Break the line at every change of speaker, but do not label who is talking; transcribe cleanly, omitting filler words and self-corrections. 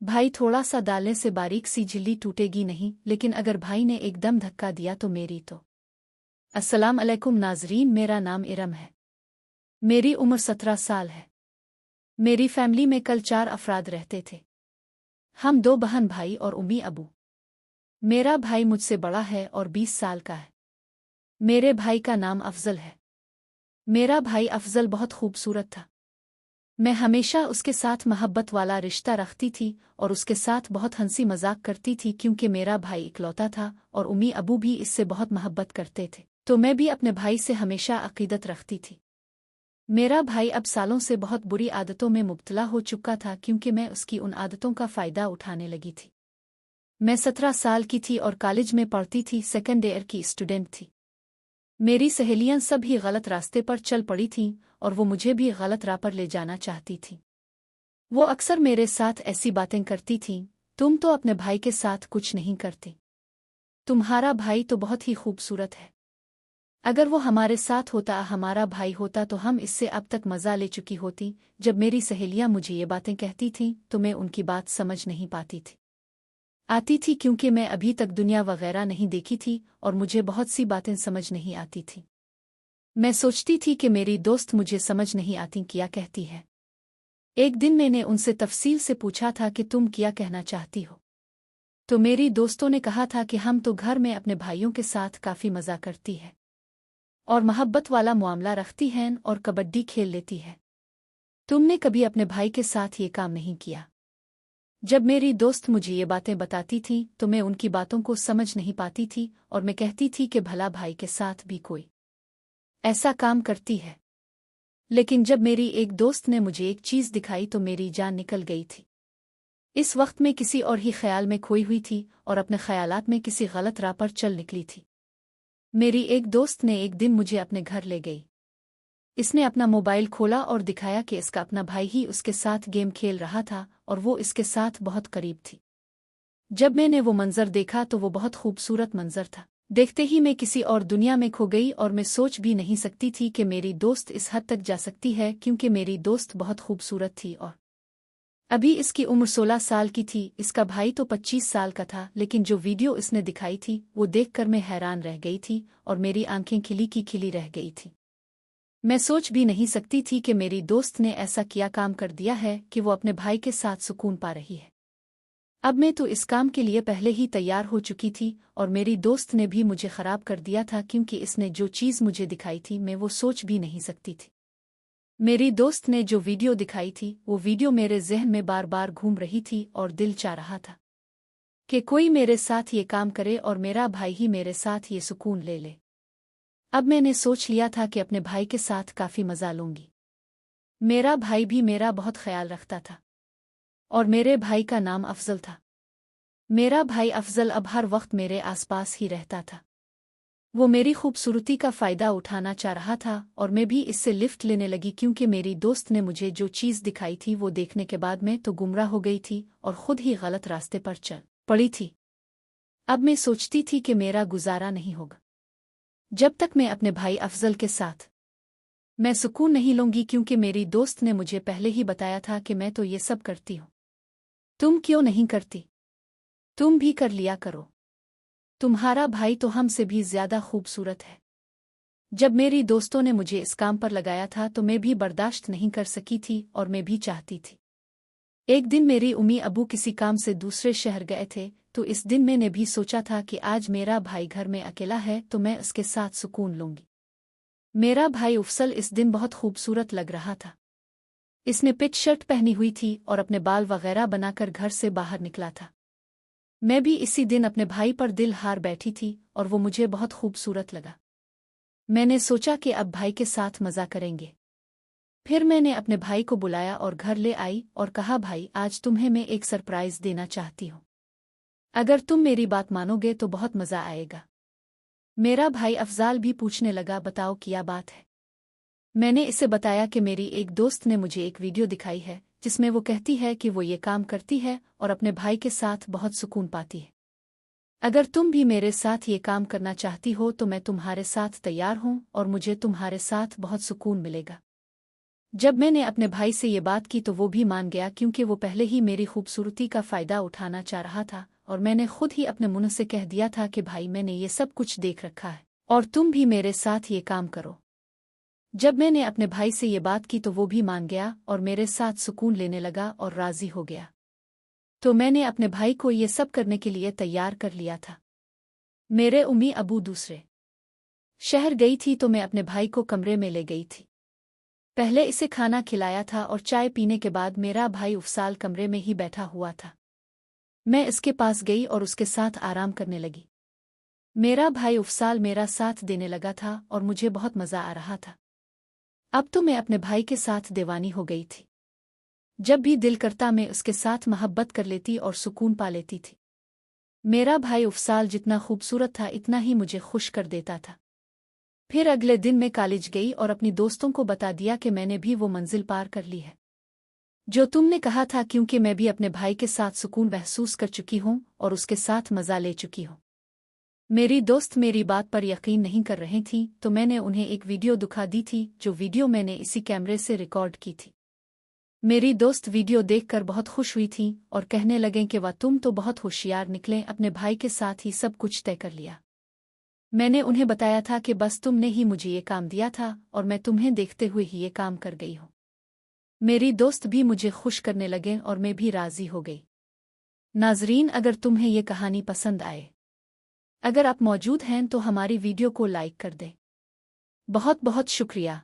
भाई थोड़ा सा डालने से बारीक सी झिल्ली टूटेगी नहीं, लेकिन अगर भाई ने एकदम धक्का दिया तो मेरी तो। अस्सलाम अलैकुम नाजरीन, मेरा नाम इरम है। मेरी उम्र 17 साल है। मेरी फैमिली में कल 4 अफराद रहते थे। हम 2 बहन भाई और उम्मी अबू। मेरा भाई मुझसे बड़ा है और 20 साल का है। मेरे भाई का नाम अफजल है। मेरा भाई अफजल बहुत खूबसूरत था। मैं हमेशा उसके साथ मोहब्बत वाला रिश्ता रखती थी और उसके साथ बहुत हंसी मजाक करती थी क्योंकि मेरा भाई इकलौता था और उम्मी अबू भी इससे बहुत मोहब्बत करते थे, तो मैं भी अपने भाई से हमेशा अकीदत रखती थी। मेरा भाई अब सालों से बहुत बुरी आदतों में मुब्तला हो चुका था क्योंकि मैं उसकी उन आदतों का फ़ायदा उठाने लगी थी। मैं 17 साल की थी और कॉलेज में पढ़ती थी, सेकेंड ईयर की स्टूडेंट थी। मेरी सहेलियां सब ही गलत रास्ते पर चल पड़ी थीं और वो मुझे भी गलत राह पर ले जाना चाहती थीं। वो अक्सर मेरे साथ ऐसी बातें करती थीं, तुम तो अपने भाई के साथ कुछ नहीं करती। तुम्हारा भाई तो बहुत ही खूबसूरत है। अगर वो हमारे साथ होता, हमारा भाई होता, तो हम इससे अब तक मज़ा ले चुकी होती। जब मेरी सहेलियां मुझे ये बातें कहती थीं तो मैं उनकी बात समझ नहीं पाती थी। आती थी क्योंकि मैं अभी तक दुनिया वगैरह नहीं देखी थी और मुझे बहुत सी बातें समझ नहीं आती थी। मैं सोचती थी कि मेरी दोस्त मुझे समझ नहीं आती क्या कहती है। एक दिन मैंने उनसे तफसील से पूछा था कि तुम क्या कहना चाहती हो, तो मेरी दोस्तों ने कहा था कि हम तो घर में अपने भाइयों के साथ काफ़ी मज़ा करती है और मोहब्बत वाला मामला रखती हैं और कबड्डी खेल लेती है। तुमने कभी अपने भाई के साथ ये काम नहीं किया। जब मेरी दोस्त मुझे ये बातें बताती थी तो मैं उनकी बातों को समझ नहीं पाती थी और मैं कहती थी कि भला भाई के साथ भी कोई ऐसा काम करती है। लेकिन जब मेरी एक दोस्त ने मुझे एक चीज़ दिखाई तो मेरी जान निकल गई थी। इस वक्त मैं किसी और ही ख्याल में खोई हुई थी और अपने ख्यालात में किसी गलत राह पर चल निकली थी। मेरी एक दोस्त ने एक दिन मुझे अपने घर ले गई। इसने अपना मोबाइल खोला और दिखाया कि इसका अपना भाई ही उसके साथ गेम खेल रहा था और वो इसके साथ बहुत करीब थी। जब मैंने वो मंजर देखा तो वो बहुत खूबसूरत मंजर था। देखते ही मैं किसी और दुनिया में खो गई और मैं सोच भी नहीं सकती थी कि मेरी दोस्त इस हद तक जा सकती है, क्योंकि मेरी दोस्त बहुत खूबसूरत थी और अभी इसकी उम्र 16 साल की थी। इसका भाई तो 25 साल का था, लेकिन जो वीडियो इसने दिखाई थी वो देखकर मैं हैरान रह गई थी और मेरी आंखें खिली की खिली रह गई थी। मैं सोच भी नहीं सकती थी कि मेरी दोस्त ने ऐसा किया काम कर दिया है कि वो अपने भाई के साथ सुकून पा रही है। अब मैं तो इस काम के लिए पहले ही तैयार हो चुकी थी और मेरी दोस्त ने भी मुझे ख़राब कर दिया था, क्योंकि इसने जो चीज़ मुझे दिखाई थी मैं वो सोच भी नहीं सकती थी। मेरी दोस्त ने जो वीडियो दिखाई थी वो वीडियो मेरे जहन में बार बार घूम रही थी और दिल चाह रहा था कि कोई मेरे साथ ये काम करे और मेरा भाई ही मेरे साथ ये सुकून ले ले। अब मैंने सोच लिया था कि अपने भाई के साथ काफ़ी मज़ा लूंगी। मेरा भाई भी मेरा बहुत ख्याल रखता था और मेरे भाई का नाम अफजल था। मेरा भाई अफजल अब हर वक्त मेरे आसपास ही रहता था। वो मेरी खूबसूरती का फ़ायदा उठाना चाह रहा था और मैं भी इससे लिफ्ट लेने लगी, क्योंकि मेरी दोस्त ने मुझे जो चीज़ दिखाई थी वो देखने के बाद मैं तो गुमराह हो गई थी और खुद ही गलत रास्ते पर चल पड़ी थी। अब मैं सोचती थी कि मेरा गुजारा नहीं होगा जब तक मैं अपने भाई अफजल के साथ मैं सुकून नहीं लूंगी, क्योंकि मेरी दोस्त ने मुझे पहले ही बताया था कि मैं तो ये सब करती हूँ, तुम क्यों नहीं करती? तुम भी कर लिया करो। तुम्हारा भाई तो हमसे भी ज्यादा खूबसूरत है। जब मेरी दोस्तों ने मुझे इस काम पर लगाया था तो मैं भी बर्दाश्त नहीं कर सकी थी और मैं भी चाहती थी। एक दिन मेरी उम्मी अबू किसी काम से दूसरे शहर गए थे, तो इस दिन मैंने भी सोचा था कि आज मेरा भाई घर में अकेला है तो मैं उसके साथ सुकून लूंगी। मेरा भाई उफसल इस दिन बहुत खूबसूरत लग रहा था। इसने पिच शर्ट पहनी हुई थी और अपने बाल वगैरह बनाकर घर से बाहर निकला था। मैं भी इसी दिन अपने भाई पर दिल हार बैठी थी और वो मुझे बहुत खूबसूरत लगा। मैंने सोचा कि अब भाई के साथ मज़ा करेंगे। फिर मैंने अपने भाई को बुलाया और घर ले आई और कहा, भाई आज तुम्हें मैं एक सरप्राइज़ देना चाहती हूँ। अगर तुम मेरी बात मानोगे तो बहुत मज़ा आएगा। मेरा भाई अफजाल भी पूछने लगा, बताओ क्या बात है। मैंने इसे बताया कि मेरी एक दोस्त ने मुझे एक वीडियो दिखाई है जिसमें वो कहती है कि वो ये काम करती है और अपने भाई के साथ बहुत सुकून पाती है। अगर तुम भी मेरे साथ ये काम करना चाहती हो तो मैं तुम्हारे साथ तैयार हूँ और मुझे तुम्हारे साथ बहुत सुकून मिलेगा। जब मैंने अपने भाई से ये बात की तो वो भी मान गया, क्योंकि वो पहले ही मेरी खूबसूरती का फ़ायदा उठाना चाह रहा था और मैंने खुद ही अपने मुंह से कह दिया था कि भाई मैंने ये सब कुछ देख रखा है और तुम भी मेरे साथ ये काम करो। जब मैंने अपने भाई से ये बात की तो वो भी मान गया और मेरे साथ सुकून लेने लगा और राज़ी हो गया। तो मैंने अपने भाई को ये सब करने के लिए तैयार कर लिया था। मेरे उम्मी अबू दूसरे शहर गई थी तो मैं अपने भाई को कमरे में ले गई थी। पहले इसे खाना खिलाया था और चाय पीने के बाद मेरा भाई उफसाल कमरे में ही बैठा हुआ था। मैं इसके पास गई और उसके साथ आराम करने लगी। मेरा भाई उफसाल मेरा साथ देने लगा था और मुझे बहुत मज़ा आ रहा था। अब तो मैं अपने भाई के साथ दीवानी हो गई थी। जब भी दिल करता मैं उसके साथ मोहब्बत कर लेती और सुकून पा लेती थी। मेरा भाई उफसाल जितना खूबसूरत था इतना ही मुझे खुश कर देता था। फिर अगले दिन मैं कॉलेज गई और अपनी दोस्तों को बता दिया कि मैंने भी वो मंजिल पार कर ली है जो तुमने कहा था, क्योंकि मैं भी अपने भाई के साथ सुकून महसूस कर चुकी हूँ और उसके साथ मज़ा ले चुकी हूँ। मेरी दोस्त मेरी बात पर यकीन नहीं कर रही थी तो मैंने उन्हें एक वीडियो दिखा दी थी, जो वीडियो मैंने इसी कैमरे से रिकॉर्ड की थी। मेरी दोस्त वीडियो देखकर बहुत खुश हुई थी और कहने लगे कि वाह तुम तो बहुत होशियार निकले, अपने भाई के साथ ही सब कुछ तय कर लिया। मैंने उन्हें बताया था कि बस तुमने ही मुझे ये काम दिया था और मैं तुम्हें देखते हुए ही ये काम कर गई हूँ। मेरी दोस्त भी मुझे खुश करने लगे और मैं भी राज़ी हो गई। नाज़रीन, अगर तुम्हें ये कहानी पसंद आए, अगर आप मौजूद हैं तो हमारी वीडियो को लाइक कर दें। बहुत बहुत शुक्रिया।